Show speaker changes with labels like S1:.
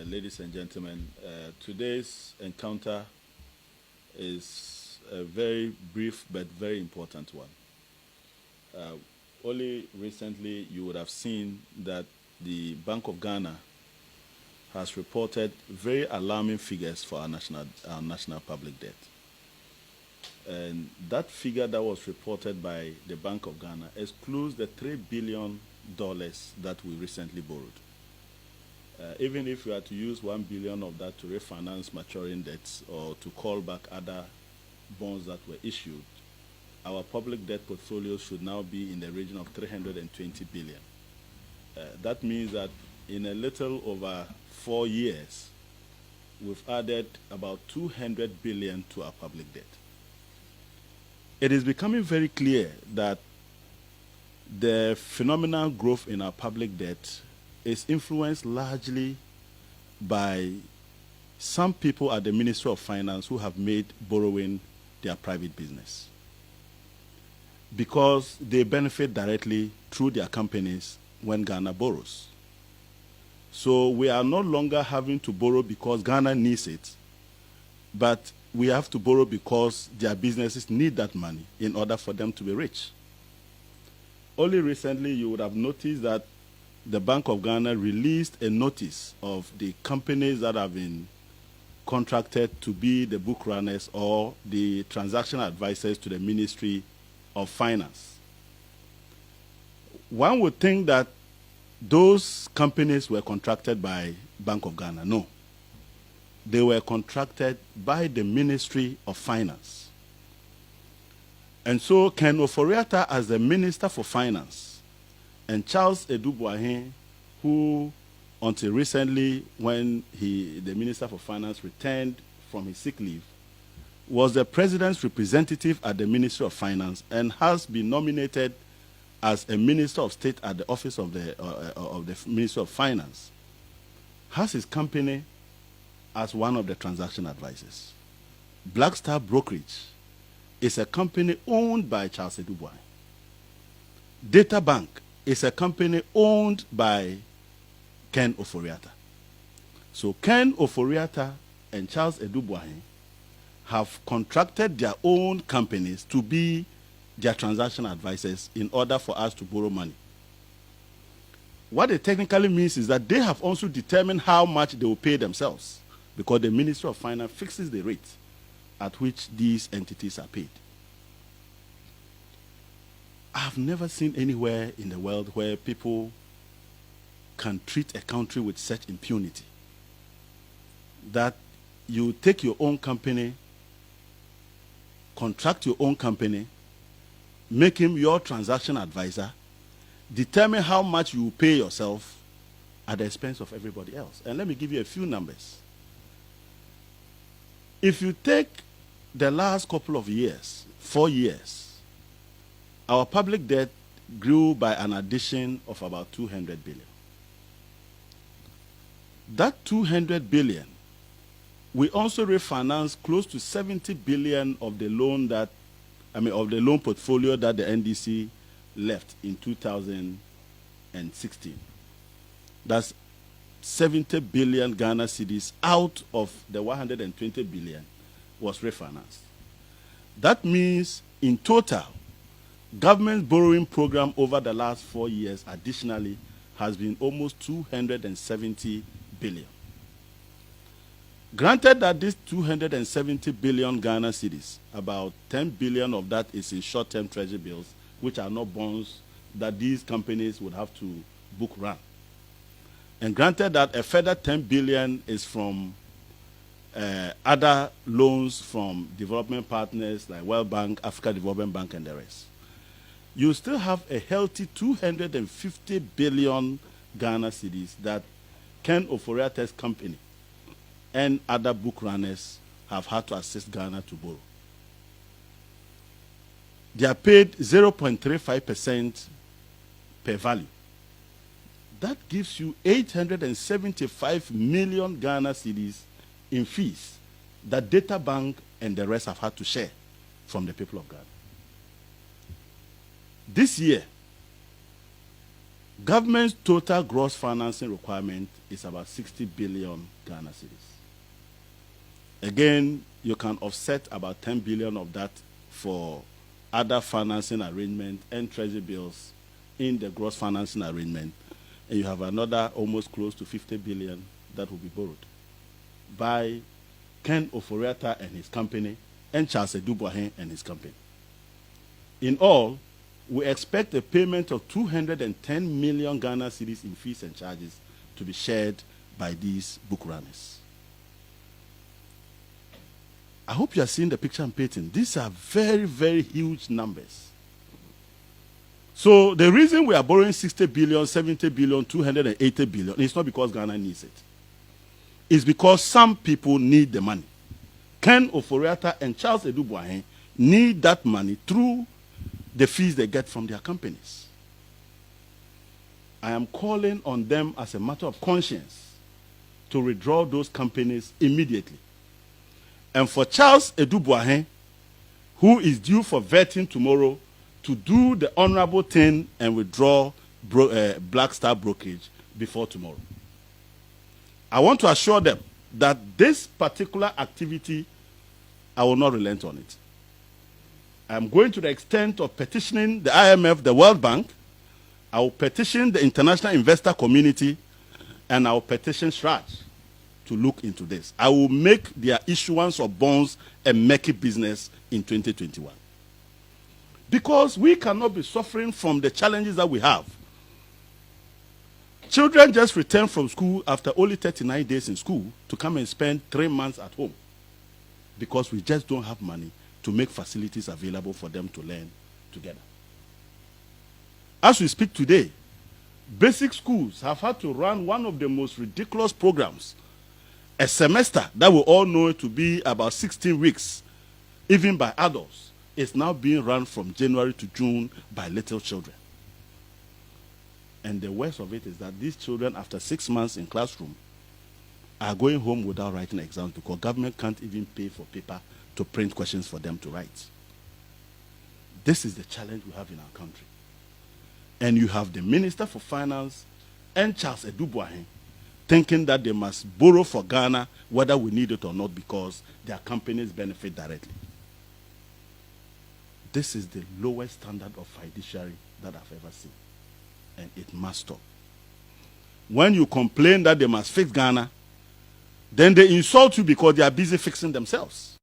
S1: ladies and gentlemen. Today's encounter is a very brief but very important one. Only recently you would have seen that the Bank of Ghana has reported very alarming figures for our national public debt. And that figure that was reported by the Bank of Ghana excludes the $3 billion that we recently borrowed. Even if we are to use $1 billion of that to refinance maturing debts or to call back other bonds that were issued, our public debt portfolio should now be in the region of $320 billion. That means that in a little over 4 years, we've added about $200 billion to our public debt. It is becoming very clear that the phenomenal growth in our public debt is influenced largely by some people at the Ministry of Finance who have made borrowing their private business, because they benefit directly through their companies when Ghana borrows. So we are no longer having to borrow because Ghana needs it, but we have to borrow because their businesses need that money in order for them to be rich. Only recently you would have noticed that the Bank of Ghana released a notice of the companies that have been contracted to be the book runners or the transaction advisors to the Ministry of Finance. One would think that those companies were contracted by Bank of Ghana. No. They were contracted by the Ministry of Finance. And so Ken Ofori-Atta, as the Minister for Finance, and Charles Adu Boahen, who until recently, when the Minister for Finance returned from his sick leave, was the President's representative at the Ministry of Finance and has been nominated as a Minister of State at the office of the Ministry of Finance, has his company as one of the transaction advisors. Black Star Brokerage is a company owned by Charles Adu Boahen. Data Bank is a company owned by Ken Ofori-Atta. So Ken Ofori-Atta and Charles Adu Boahen have contracted their own companies to be their transaction advisors in order for us to borrow money. What it technically means is that they have also determined how much they will pay themselves, because the Ministry of Finance fixes the rate at which these entities are paid. I've never seen anywhere in the world where people can treat a country with such impunity, that you take your own company, contract your own company, make him your transaction advisor, determine how much you pay yourself at the expense of everybody else. And let me give you a few numbers. If you take the last couple of years, 4 years, our public debt grew by an addition of about 200 billion. That 200 billion, we also refinanced close to 70 billion of the loan of the loan portfolio that the NDC left in 2016. That's 70 billion Ghana cedis out of the 120 billion was refinanced. That means in total, government borrowing program over the last 4 years additionally has been almost 270 billion. Granted that this 270 billion Ghana cedis, about 10 billion of that is in short-term treasury bills, which are not bonds that these companies would have to book run. And granted that a further 10 billion is from other loans from development partners like World Bank, Africa Development Bank, and the rest. You still have a healthy 250 billion Ghana cedis that Ken Ofori-Atta's company and other book runners have had to assist Ghana to borrow. They are paid 0.35% per value. That gives you 875 million Ghana cedis in fees that Data Bank and the rest have had to share from the people of Ghana. This year, Government's total gross financing requirement is about 60 billion Ghana cedis. Again, you can offset about 10 billion of that for other financing arrangement and treasury bills in the gross financing arrangement. And you have another almost close to 50 billion that will be borrowed by Ken Ofori-Atta and his company and Charles Adu Boahen and his company. In all, we expect a payment of 210 million Ghana cedis in fees and charges to be shared by these book runners. I hope you are seeing the picture I'm painting. These are very, very huge numbers. So the reason we are borrowing 60 billion, 70 billion, 280 billion is not because Ghana needs it. It's because some people need the money. Ken Ofori-Atta and Charles Adu Boahen need that money through the fees they get from their companies. I am calling on them as a matter of conscience to withdraw those companies immediately. And for Charles Adu Boahen, who is due for vetting tomorrow, to do the honorable thing and withdraw Black Star Brokerage before tomorrow. I want to assure them that this particular activity, I will not relent on it. I'm going to the extent of petitioning the IMF, the World Bank. I will petition the international investor community, and I will petition SRAJ to look into this. I will make their issuance of bonds a murky business in 2021. Because we cannot be suffering from the challenges that we have. Children just return from school after only 39 days in school to come and spend 3 months at home because we just don't have money to make facilities available for them to learn together. As we speak today, basic schools have had to run one of the most ridiculous programs, a semester that we all know to be about 16 weeks, even by adults. Is now being run from January to June by little children. And the worst of it is that these children, after 6 months in classroom, are going home without writing exams because government can't even pay for paper to print questions for them to write. This is the challenge we have in our country. And you have the Minister for Finance and Charles Adu Boahen thinking that they must borrow for Ghana whether we need it or not because their companies benefit directly. This is the lowest standard of fiduciary that I've ever seen. And it must stop. When you complain that they must fix Ghana, then they insult you because they are busy fixing themselves.